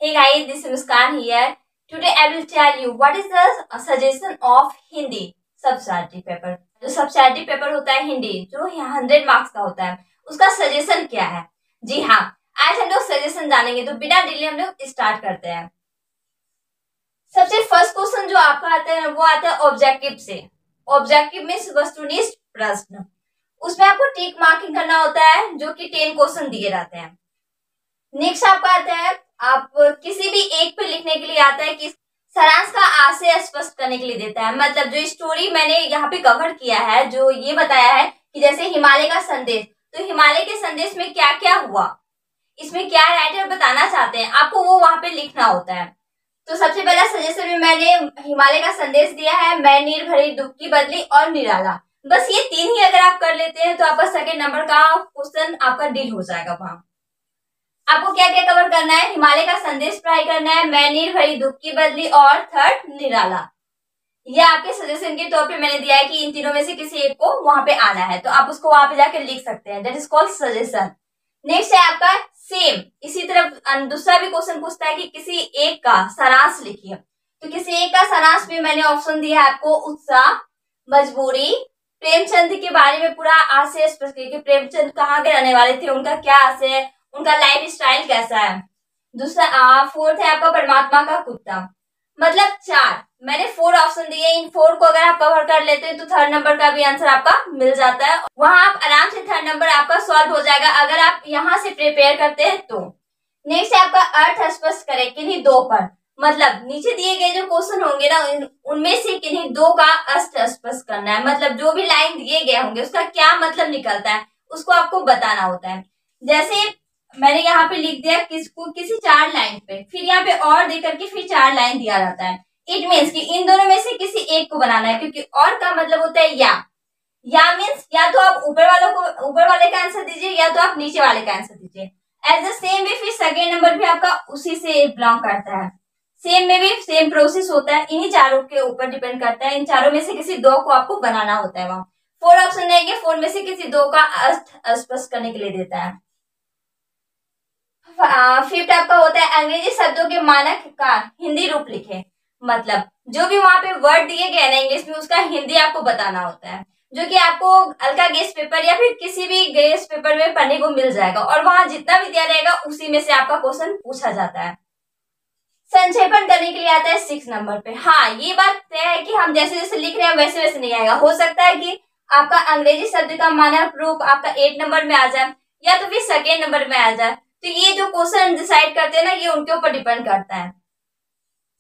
Hey guys, this is Muskan here. Today I will tell you what is the suggestion of Hindi सबस्टैटिक paper. जो सबस्टैटिक paper होता है हिंदी, जो 100 marks का होता है, उसका सजेशन क्या है। जी हाँ, आज हम लोग सजेशन जानेंगे, तो बिना डिले हम लोग स्टार्ट करते हैं। सबसे फर्स्ट क्वेश्चन जो आपका आता है वो आता है ऑब्जेक्टिव से। ऑब्जेक्टिव मीन्स वस्तुनिष्ठ प्रश्न। उसमें आपको टिक मार्किंग करना होता है, जो कि 10 क्वेश्चन दिए रहते हैं। नेक्स्ट आपका आता है, आप किसी भी एक पे लिखने के लिए आता है कि सारांश का आशय स्पष्ट करने के लिए देता है। मतलब जो स्टोरी मैंने यहाँ पे कवर किया है, जो ये बताया है कि जैसे हिमालय का संदेश, तो हिमालय के संदेश में क्या क्या हुआ, इसमें क्या राइटर बताना चाहते हैं, आपको वो वहां पे लिखना होता है। तो सबसे पहला सजेशन में मैंने हिमालय का संदेश दिया है, मैं नीर भरी दुख की बदली और निराला। बस ये 3 ही अगर आप कर लेते हैं तो आपका सेकेंड नंबर का क्वेश्चन आपका डील हो जाएगा। वहां आपको क्या क्या कवर करना है, हिमालय का संदेश ट्राई करना है, मैं नीर भरी दुख की बदली और थर्ड निराला। ये आपके सजेशन के तौर पे मैंने दिया है कि इन तीनों में से किसी एक को वहां पे आना है, तो आप उसको वहां पे जाके लिख सकते हैं। That is called suggestion. Next है आपका सेम। इसी तरह दूसरा भी क्वेश्चन पूछता है कि किसी एक का सारांश लिखिए। तो किसी एक का सारांश में मैंने ऑप्शन दिया है आपको, उत्साह, मजबूरी, प्रेमचंद के बारे में पूरा आशय स्पष्ट किया कि प्रेमचंद कहाँ के रहने वाले थे, उनका क्या आशय है, उनका लाइफ स्टाइल कैसा है। दूसरा फोर्थ है आपका परमात्मा का कुत्ता। मतलब 4 मैंने 4 ऑप्शन दिए, इन 4 को अगर आप कवर कर लेते हैं तो थर्ड नंबर का भी आंसर आपका मिल जाता है। वहां आप आराम से थर्ड नंबर आपका सॉल्व हो जाएगा अगर आप यहाँ से प्रिपेयर करते हैं तो। नेक्स्ट है आपका अर्थ स्पष्ट करें किन्हीं 2 पर। मतलब नीचे दिए गए जो क्वेश्चन होंगे ना, उनमें से किन्हीं 2 का अर्थ स्पष्ट करना है। मतलब जो भी लाइन दिए गए होंगे उसका क्या मतलब निकलता है, उसको आपको बताना होता है। जैसे मैंने यहाँ पे लिख दिया किसको, किसी 4 लाइन पे, फिर यहाँ पे और दे करके फिर 4 लाइन दिया रहता है। इट मीन्स कि इन दोनों में से किसी एक को बनाना है, क्योंकि और का मतलब होता है या मीन्स या तो आप ऊपर वाले का आंसर दीजिए या तो आप नीचे वाले का आंसर दीजिए। एज द सेम वे फिर सेकेंड नंबर भी आपका उसी से बिलोंग करता है। सेम में भी सेम प्रोसेस होता है, इन्हीं चारों के ऊपर डिपेंड करता है। इन चारों में से किसी 2 को आपको बनाना होता है। वहां 4 ऑप्शन रहेंगे, 4 में से किसी 2 का अर्थ स्पष्ट करने के लिए देता है। फिफ्थ आपका होता है अंग्रेजी शब्दों के मानक का हिंदी रूप लिखे। मतलब जो भी वहां पे वर्ड दिए गए ना इंग्लिश में, उसका हिंदी आपको बताना होता है, जो कि आपको हल्का गेस्ट पेपर या फिर किसी भी गेस्ट पेपर में पढ़ने को मिल जाएगा। और वहां जितना भी दिया रहेगा उसी में से आपका क्वेश्चन पूछा जाता है। संक्षेपण करने के लिए आता है 6 नंबर पे। हाँ, ये बात तय है कि हम जैसे जैसे लिख रहे हैं वैसे वैसे नहीं आएगा। हो सकता है कि आपका अंग्रेजी शब्द का मानक रूप आपका 8 नंबर में आ जाए या तो फिर सेकेंड नंबर में आ जाए। तो ये जो क्वेश्चन डिसाइड करते हैं ना, ये उनके ऊपर डिपेंड करता है।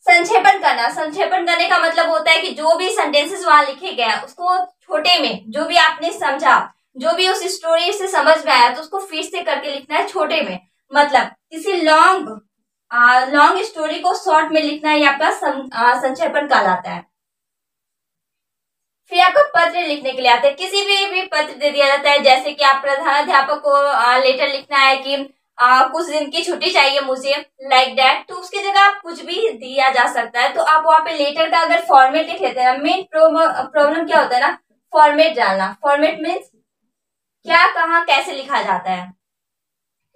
संक्षेपण करना, संक्षेपण करने का मतलब होता है कि जो भी सेंटेंसेस वहां लिखे गए हैं उसको छोटे में, जो भी आपने समझा, जो भी उस स्टोरी से समझ में आया, तो उसको फिर से करके लिखना है छोटे में। मतलब किसी लॉन्ग स्टोरी को शॉर्ट में लिखना है, आपका संक्षेपण कहलाता है। फिर आपको पत्र लिखने के लिए आता है। किसी भी पत्र दे दिया जाता है, जैसे कि आप प्रधानाध्यापक को लेटर लिखना है कि कुछ दिन की छुट्टी चाहिए मुझे, लाइक दैट, तो उसकी जगह आप कुछ भी दिया जा सकता है। तो आप वहां पे लेटर का अगर फॉर्मेट लिख लेते हैं, मेन प्रॉब्लम क्या होता है ना, फॉर्मेट जानना। फॉर्मेट मीन्स क्या, कहाँ, कैसे लिखा जाता है।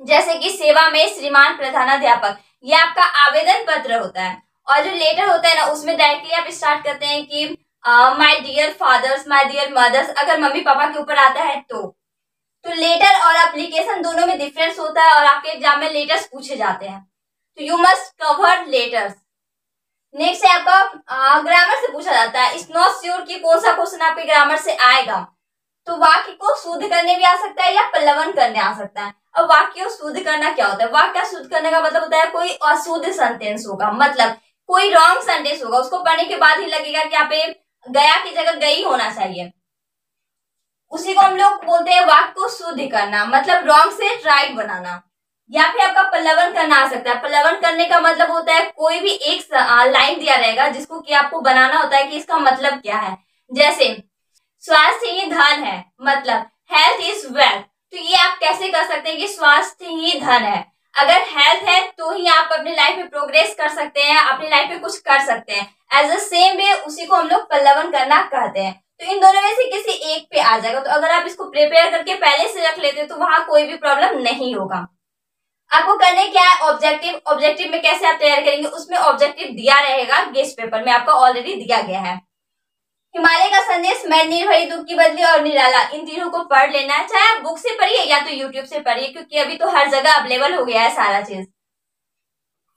जैसे कि सेवा में श्रीमान प्रधानाध्यापक, ये आपका आवेदन पत्र होता है। और जो लेटर होता है ना, उसमें डायरेक्टली आप स्टार्ट करते हैं कि my dear fathers, my dear mothers, अगर मम्मी पापा के ऊपर आता है तो लेटर और एप्लीकेशन दोनों में डिफरेंस होता है, और आपके एग्जाम में लेटर्स पूछे जाते हैं, तो you must cover letters. Next है आपका ग्रामर से पूछा जाता है। इट्स नॉट श्योर कि कौन सा क्वेश्चन आपके ग्रामर से आएगा, तो वाक्य को शुद्ध करने भी आ सकता है या पल्लवन करने आ सकता है। अब वाक्य को शुद्ध करना क्या होता है, वाक्य शुद्ध करने का मतलब होता है कोई अशुद्ध सेंटेंस होगा, मतलब कोई रॉन्ग सेंटेंस होगा, उसको पढ़ने के बाद ही लगेगा कि यहाँ पे गया की जगह गई होना चाहिए, उसी को हम लोग बोलते हैं वाक्य को शुद्ध करना, मतलब रॉन्ग से राइट बनाना। या फिर आपका पल्लवन करना आ सकता है। पल्लवन करने का मतलब होता है कोई भी एक लाइन दिया रहेगा जिसको कि आपको बनाना होता है कि इसका मतलब क्या है। जैसे स्वास्थ्य ही धन है, मतलब हेल्थ इज वेल्थ, तो ये आप कैसे कर सकते हैं कि स्वास्थ्य ही धन है। अगर हेल्थ है तो ही आप अपनी लाइफ में प्रोग्रेस कर सकते हैं, अपनी लाइफ में कुछ कर सकते हैं। एज अ सेम वे उसी को हम लोग पल्लवन करना कहते हैं। तो इन दोनों में से किसी एक पे आ जाएगा। तो अगर आप इसको प्रिपेयर करके पहले से रख लेते तो वहां कोई भी प्रॉब्लम नहीं होगा। आपको करने क्या है, ऑब्जेक्टिव। ऑब्जेक्टिव में कैसे आप तैयार करेंगे, उसमें ऑब्जेक्टिव दिया रहेगा, गेस्ट पेपर में आपका ऑलरेडी दिया गया है। हिमालय का संदेश, मैं निर्भरी, दुख की बदली और निराला, इन तीनों को पढ़ लेना है, चाहे आप बुक से पढ़िए या तो यूट्यूब से पढ़िए, क्योंकि अभी तो हर जगह अवेलेबल हो गया है सारा चीज।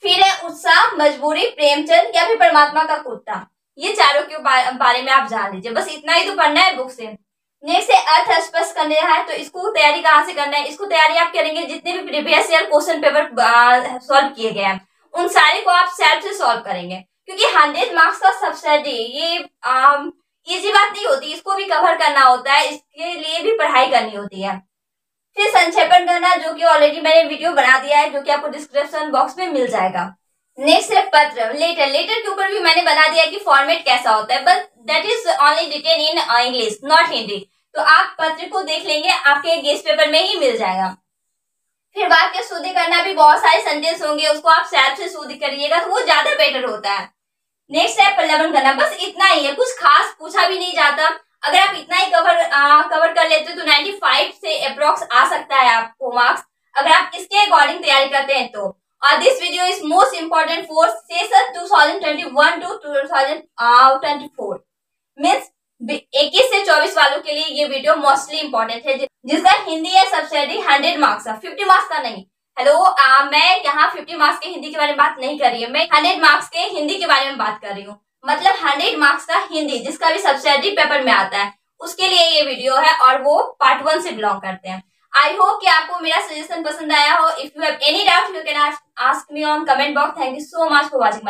फिर है उत्साह, मजबूरी, प्रेमचंद या फिर परमात्मा का कुत्ता। ये चारों के बारे में आप जान लीजिए, बस इतना ही तो पढ़ना है बुक से। नेक्स्ट है अर्थ स्पष्ट करना है, तो इसको तैयारी कहाँ से करना है, इसको तैयारी आप करेंगे जितने भी previous year question paper solve किए गए हैं उन सारे को आप सेल्फ से सॉल्व करेंगे, क्योंकि 100 मार्क्स का सब्सिडी ये इजी बात नहीं होती, इसको भी कवर करना होता है, इसके लिए भी पढ़ाई करनी होती है। फिर संक्षेपण करना, जो कि ऑलरेडी मैंने वीडियो बना दिया है, जो कि आपको डिस्क्रिप्शन बॉक्स में मिल जाएगा। नेक्स्ट है पत्र, लेटर। लेटर के ऊपर भी मैंने बना दिया कि फॉर्मेट कैसा होता है, but that is only written in English not Hindi. तो आप पत्र को देख लेंगे, आपके गेस्ट पेपर में ही मिल जाएगा। फिर वाक्य शुद्धि करना, भी बहुत सारे सेंटेंस होंगे, उसको आप सेल्फ से शुद्धि करिएगा तो वो ज्यादा बेटर होता है। नेक्स्ट है प्रलंबन करना, बस इतना ही है, कुछ खास पूछा भी नहीं जाता। अगर आप इतना ही कवर कर लेते तो 95 से अप्रोक्स आ सकता है आपको मार्क्स, अगर आप इसके अकॉर्डिंग तैयारी करते हैं तो। और this video is most important for session 2021 to 2024 means 21 से 24 वालों के लिए ये वीडियो मोस्टली इंपॉर्टेंट है, जिसका हिंदी है सब्सिडी 100 मार्क्स का, 50 मार्क्स का नहीं। हेलो, मैं यहाँ 50 मार्क्स के हिंदी के बारे में बात नहीं कर रही हूँ, मैं 100 मार्क्स के हिंदी के बारे में बात कर रही हूँ। मतलब 100 मार्क्स का हिंदी जिसका भी सब्सिडी पेपर में आता है, उसके लिए ये वीडियो है, और वो पार्ट 1 से बिलोंग करते हैं। आई होप कि आपको मेरा सजेशन पसंद आया हो। If you have any doubt you can ask me on comment box. Thank you so much for watching my